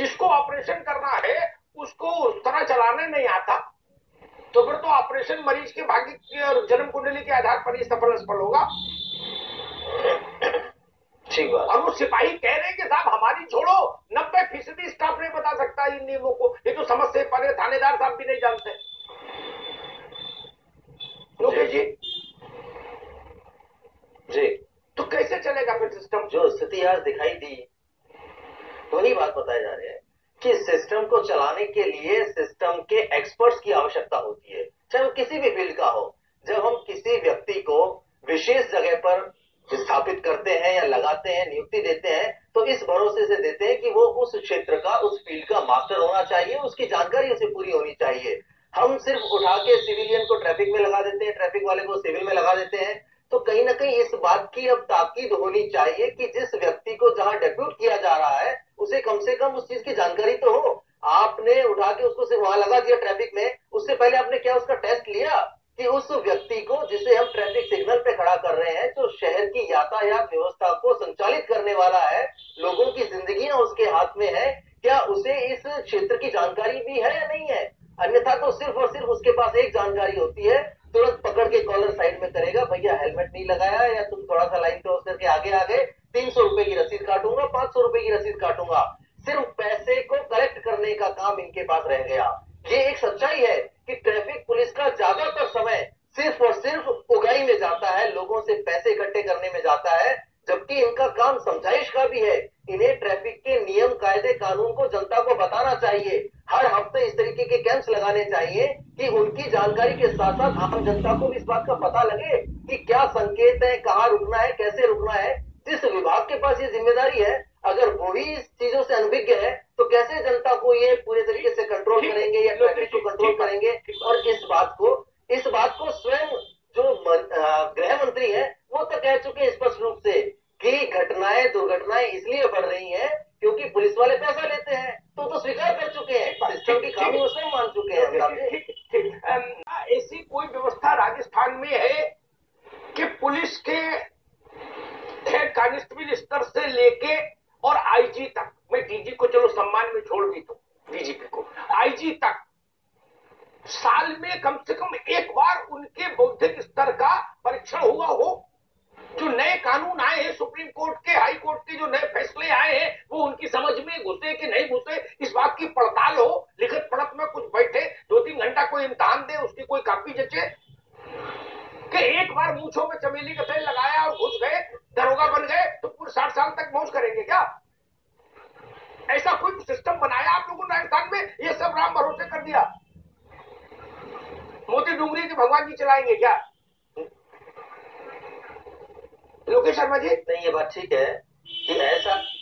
जिसको ऑपरेशन करना है उसको उस तरह चलाने नहीं आता, तो फिर तो ऑपरेशन मरीज के भाग्य की जन्म कुंडली के आधार पर ही सफल असफल होगा। ठीक बात। और वो सिपाही कह रहे हैं कि साहब हमारी छोड़ो, 90% स्टाफ नहीं बता सकता इन नियमों को, ये तो समझ से परे थानेदार साहब भी नहीं जानते। जी जी, तो कैसे चलेगा फिर सिस्टम? जो स्थिति आज दिखाई दी वही बात बताए जा रहे हैं कि सिस्टम को चलाने के लिए सिस्टम के एक्सपर्ट्स की आवश्यकता होती है, चाहे वो किसी भी फील्ड का हो। जब हम किसी व्यक्ति को विशेष जगह पर स्थापित करते हैं या लगाते हैं, नियुक्ति देते हैं, तो इस भरोसे से देते हैं कि वो उस क्षेत्र का, उस फील्ड का मास्टर होना चाहिए, उसकी जानकारी उसे पूरी होनी चाहिए। हम सिर्फ उठा के सिविलियन को ट्रैफिक में लगा देते हैं, ट्रैफिक वाले को सिविल में लगा देते हैं। तो कहीं ना कहीं इस बात की अब ताकीद होनी चाहिए कि जिस व्यक्ति को जहां डेप्यूट किया जा रहा है उसे कम से कम उस चीज की जानकारी तो हो। आपने उठा के उसको सिर्फ वहां लगा दिया ट्रैफिक में, उससे पहले आपने क्या उसका टेस्ट लिया कि उस व्यक्ति को, जिसे हम ट्रैफिक सिग्नल पे खड़ा कर रहे हैं, जो शहर की यातायात व्यवस्था को संचालित करने वाला है, लोगों की जिंदगियां उसके हाथ में है, क्या उसे इस क्षेत्र की जानकारी भी है या नहीं है? अन्यथा तो सिर्फ और सिर्फ उसके पास एक जानकारी होती है, तुरंत पकड़ के कॉलर साइड में करेगा, भैया हेलमेट नहीं लगाया या तुम थोड़ा सा लाइन क्रॉस करके आगे आ गए, 300 रुपए की रसीद काटूंगा, 500 रुपए की रसीद काटूंगा। सिर्फ पैसे को कलेक्ट करने का काम इनके पास रह गया। ये एक सच्चाई है कि ट्रैफिक पुलिस का ज्यादातर समय सिर्फ और सिर्फ उगाई में जाता है, लोगों से पैसे इकट्ठे करने में जाता है, जबकि इनका काम समझाइश का भी है। इन्हें ट्रैफिक के नियम, कायदे, कानून को जनता को बताना चाहिए। हर हफ्ते इस तरीके के कैंप्स लगाने चाहिए कि उनकी जानकारी के साथ साथ आम जनता को भी इस बात का पता लगे कि क्या संकेत है, कहाँ रुकना है, कैसे रुकना है। जिस विभाग के पास ये जिम्मेदारी है, अगर वो ही इस चीजों से अनभिज्ञ है, तो कैसे जनता को ये पूरे तरीके से कंट्रोल करेंगे या ट्रैफिक को कंट्रोल करेंगे? और इस बात को स्वयं जो गृह मंत्री है वो तो कह चुके हैं स्पष्ट रूप से कि घटनाएं, दुर्घटनाएं इसलिए बढ़ रही हैं क्योंकि पुलिस वाले पैसा लेते हैं। तो स्वीकार कर चुके हैं, सिस्टम की खामी वो स्वयं मान चुके हैं। ऐसी कोई व्यवस्था राजस्थान में है कि पुलिस के हेड कांस्टेबल स्तर से लेके और आईजी तक, मैं डीजी को चलो सम्मान में छोड़ दी, तो डीजीपी को, आईजी तक साल में कम से कम एक बार उनके बौद्धिक स्तर का परीक्षण हुआ हो? जो नए कानून आए हैं सुप्रीम कोर्ट के, हाई कोर्ट के जो नए फैसले आए हैं, वो उनकी समझ में घुसे कि नहीं घुसे, इस बात की पड़ताल हो। लिखित पढ़त में कुछ बैठे 2-3 घंटा कोई इम्तिहान दे, उसकी कोई कॉपी जचे कि एक बार मूंछों में चमेली का तेल लगाया और घुस गए, दरोगा बन गए, तो पूरे 60 साल तक मौज करेंगे क्या? ऐसा कोई सिस्टम बनाया आप लोगों ने राजस्थान में? ये सब राम भरोसे कर दिया, मोती डूंगरी के भगवान जी चलाएंगे क्या? लोकेश शर्मा जी, नहीं, ये बात ठीक है कि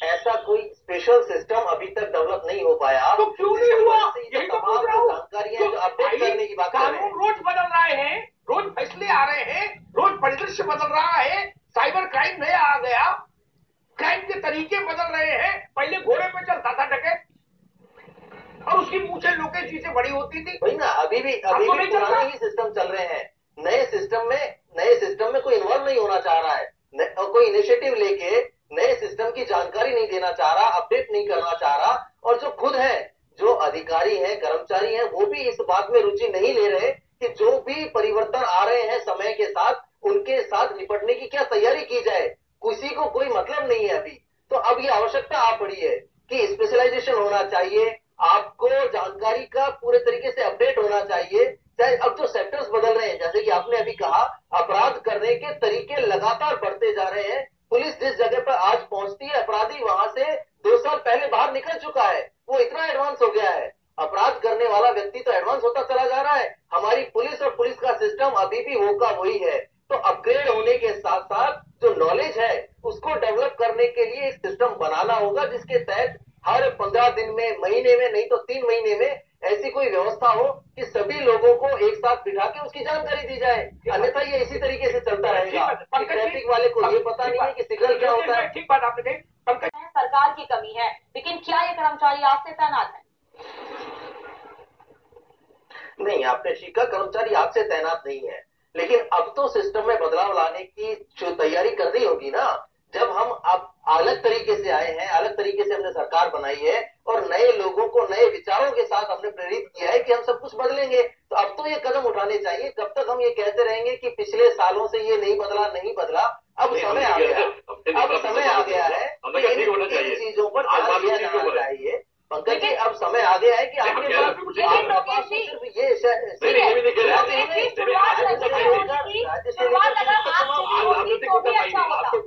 ऐसा कोई स्पेशल सिस्टम अभी तक डेवलप नहीं हो पाया। तो क्यों नहीं हुआ? यही तो पूछ रहा हूं। जानकारियां जो अपडेट करने की बात कर रहे हैं, कानून रोज बदल रहे हैं, रोज फैसले आ रहे हैं, रोज परिदृश्य बदल रहा है, साइबर क्राइम नया आ गया, क्राइम के तरीके बदल रहे हैं। पहले घोड़े पे चलता था डकैत और उसकी मूछें लोकेश जी से बड़ी होती थी। वही ना, अभी भी पुराने ही सिस्टम चल रहे हैं। नए सिस्टम में कोई इन्वॉल्व नहीं होना चाह रहा है, और कोई इनिशिएटिव लेके नए सिस्टम की जानकारी नहीं देना चाह रहा, अपडेट नहीं करना चाह रहा। और जो खुद है, जो अधिकारी हैं, कर्मचारी हैं, वो भी इस बात में रुचि नहीं ले रहे कि जो भी परिवर्तन आ रहे हैं समय के साथ, उनके साथ निपटने की क्या तैयारी की जाए। किसी को कोई मतलब नहीं है अभी। तो अब ये आवश्यकता आ पड़ी है कि स्पेशलाइजेशन होना चाहिए, आपको जानकारी का पूरे तरीके से अपडेट होना चाहिए। चाहे अब जो सेक्टर्स बदल रहे हैं, जैसे कि आपने अभी कहा, अपराध करने के तरीके लगातार बढ़ते जा रहे हैं। पुलिस जिस जगह पर आज पहुंचती है, अपराधी वहां से 2 साल पहले बाहर निकल चुका है, वो इतना एडवांस हो गया है। अपराध करने वाला व्यक्ति तो एडवांस होता चला जा रहा है। हमारी पुलिस और पुलिस का सिस्टम अभी भी वो का वही है। तो अपग्रेड होने के साथ साथ जो नॉलेज है उसको डेवलप करने के लिए एक सिस्टम बनाना होगा, जिसके तहत हर 15 दिन में, महीने में, नहीं तो 3 महीने में ऐसी कोई व्यवस्था हो कि सभी लोगों को एक साथ बिठा के उसकी जानकारी दी जाए। अन्यथा ये इसी तरीके से चलता रहेगा। ट्रैफिक वाले को ये पता नहीं है कि सिग्नल क्या होता है। ठीक बात आपने कही। पंकज, सरकार की कमी है, लेकिन क्या ये कर्मचारी आज से तैनात है? नहीं, आपने ठीक कहा, कर्मचारी आज से तैनात नहीं है, लेकिन अब तो सिस्टम में बदलाव लाने की जो तैयारी करनी होगी ना। जब हम अब अलग तरीके से आए हैं, अलग तरीके से हमने सरकार बनाई है और नए उदाहरणों के साथ हमने प्रेरित किया है कि हम सब कुछ बदलेंगे। तो अब तो ये कदम उठाने चाहिए। कब तक हम ये कहते रहेंगे कि पिछले सालों से ये नहीं बदला। अब समय आ गया है कि इन चीजों पर ध्यान दिया जाना चाहिए। पंकज जी, अब समय आ गया है कि आपके पास सिर्फ ये शुरुआत अगर आप से भी होती तो भी अच्छा होता।